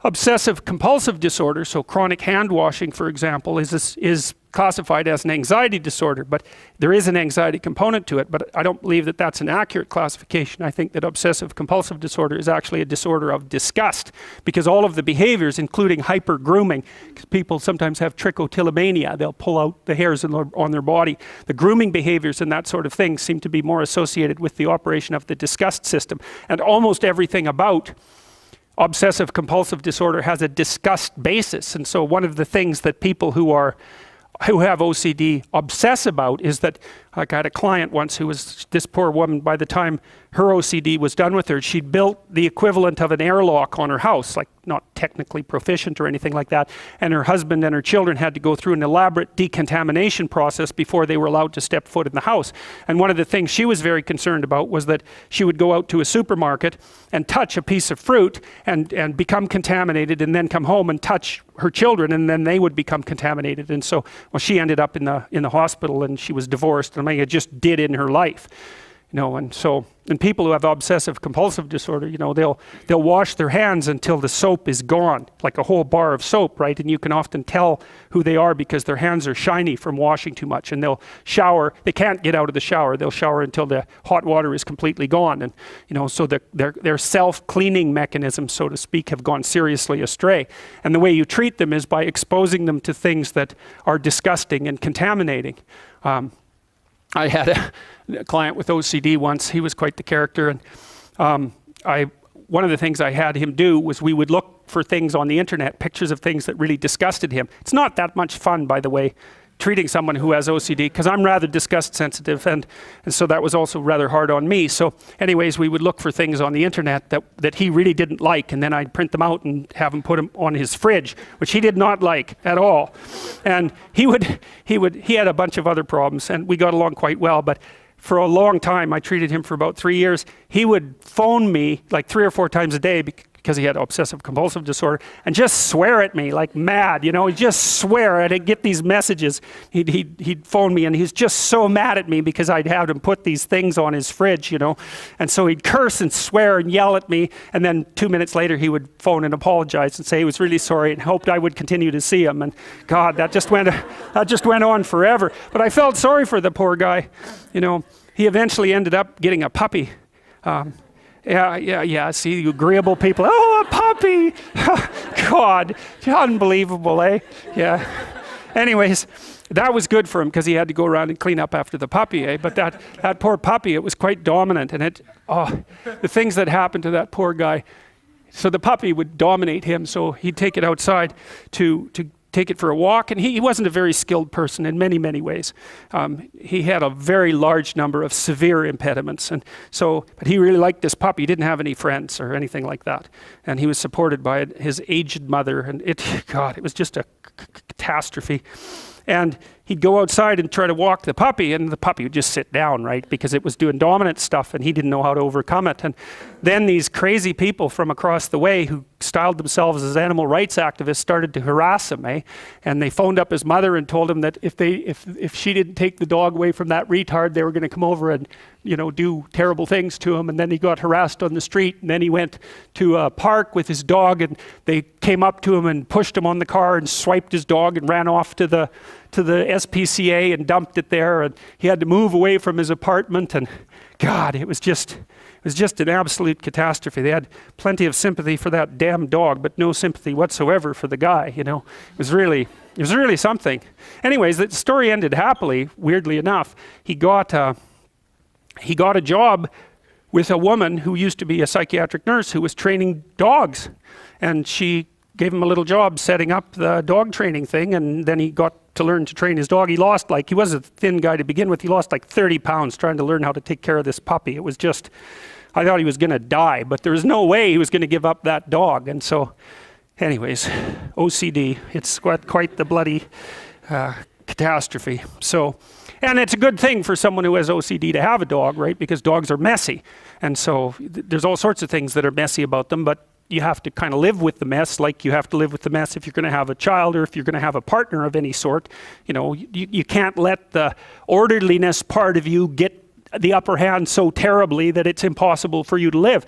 Obsessive compulsive disorder, so chronic hand washing, for example, is classified as an anxiety disorder, but there is an anxiety component to it, but I don't believe that that's an accurate classification. I think that obsessive compulsive disorder is actually a disorder of disgust, because all of the behaviors, including hyper grooming, because people sometimes have trichotillomania, they'll pull out the hairs on their body. The grooming behaviors and that sort of thing seem to be more associated with the operation of the disgust system, and almost everything about obsessive compulsive disorder has a disgust basis. And so one of the things that people who have OCD obsess about is that, like I had a client once who was, this poor woman, by the time her OCD was done with her, she'd built the equivalent of an airlock on her house, like not technically proficient or anything like that, and her husband and her children had to go through an elaborate decontamination process before they were allowed to step foot in the house. And one of the things she was very concerned about was that she would go out to a supermarket and touch a piece of fruit and become contaminated, and then come home and touch her children, and then they would become contaminated. And so, well, she ended up in the hospital, and she was divorced, and it just did in her life. And so, and people who have obsessive compulsive disorder, they'll wash their hands until the soap is gone, like a whole bar of soap, right? And you can often tell who they are because their hands are shiny from washing too much, and they'll shower. They can't get out of the shower. They'll shower until the hot water is completely gone. And, so their self-cleaning mechanisms, so to speak, have gone seriously astray. And the way you treat them is by exposing them to things that are disgusting and contaminating. I had a client with OCD once. He was quite the character, and one of the things I had him do was we would look for things on the internet, pictures of things that really disgusted him. It's not that much fun, by the way, treating someone who has OCD, because I'm rather disgust sensitive, and so that was also rather hard on me. So anyways, we would look for things on the internet that he really didn't like, and then I'd print them out and have him put them on his fridge, which he did not like at all. And he had a bunch of other problems, and we got along quite well, but for a long time, I treated him for about 3 years. He would phone me like 3 or 4 times a day because he had obsessive compulsive disorder, and just swear at me like mad. He'd just swear. I'd get these messages. He'd phone me, and he's just so mad at me because I'd have him put these things on his fridge, and so he'd curse and swear and yell at me, and then 2 minutes later he would phone and apologize and say he was really sorry and hoped I would continue to see him. And God, that just went on forever. But I felt sorry for the poor guy. He eventually ended up getting a puppy. Yeah. See, you agreeable people. Oh, a puppy! God, unbelievable, eh? Yeah. Anyways, that was good for him because he had to go around and clean up after the puppy, eh? But that poor puppy, it was quite dominant, and the things that happened to that poor guy. So the puppy would dominate him, so he'd take it outside to take it for a walk, and he wasn't a very skilled person in many, many ways. He had a very large number of severe impediments, and so, but he really liked this puppy. He didn't have any friends or anything like that, and he was supported by his aged mother, and it was just a catastrophe. And he'd go outside and try to walk the puppy, and the puppy would just sit down, right? Because it was doing dominant stuff, and he didn't know how to overcome it. And then these crazy people from across the way who styled themselves as animal rights activists started to harass him, eh? And they phoned up his mother and told him that if she didn't take the dog away from that retard, they were going to come over and do terrible things to him. And then he got harassed on the street, and then he went to a park with his dog, and they came up to him and pushed him on the car and swiped his dog and ran off to the SPCA and dumped it there, and he had to move away from his apartment. And God, it was just an absolute catastrophe. They had plenty of sympathy for that damn dog, but no sympathy whatsoever for the guy. It was really something. Anyways, the story ended happily. Weirdly enough, he got a job with a woman who used to be a psychiatric nurse who was training dogs, and she gave him a little job setting up the dog training thing, and then he got to learn to train his dog. He was a thin guy to begin with. He lost like 30 pounds trying to learn how to take care of this puppy. It was just, I thought he was going to die, but there was no way he was going to give up that dog. And so, anyways, OCD, it's quite the bloody catastrophe. So, and it's a good thing for someone who has OCD to have a dog, right? Because dogs are messy. And so there's all sorts of things that are messy about them, but you have to kind of live with the mess, like you have to live with the mess if you're going to have a child or if you're going to have a partner of any sort. You can't let the orderliness part of you get the upper hand so terribly that it's impossible for you to live.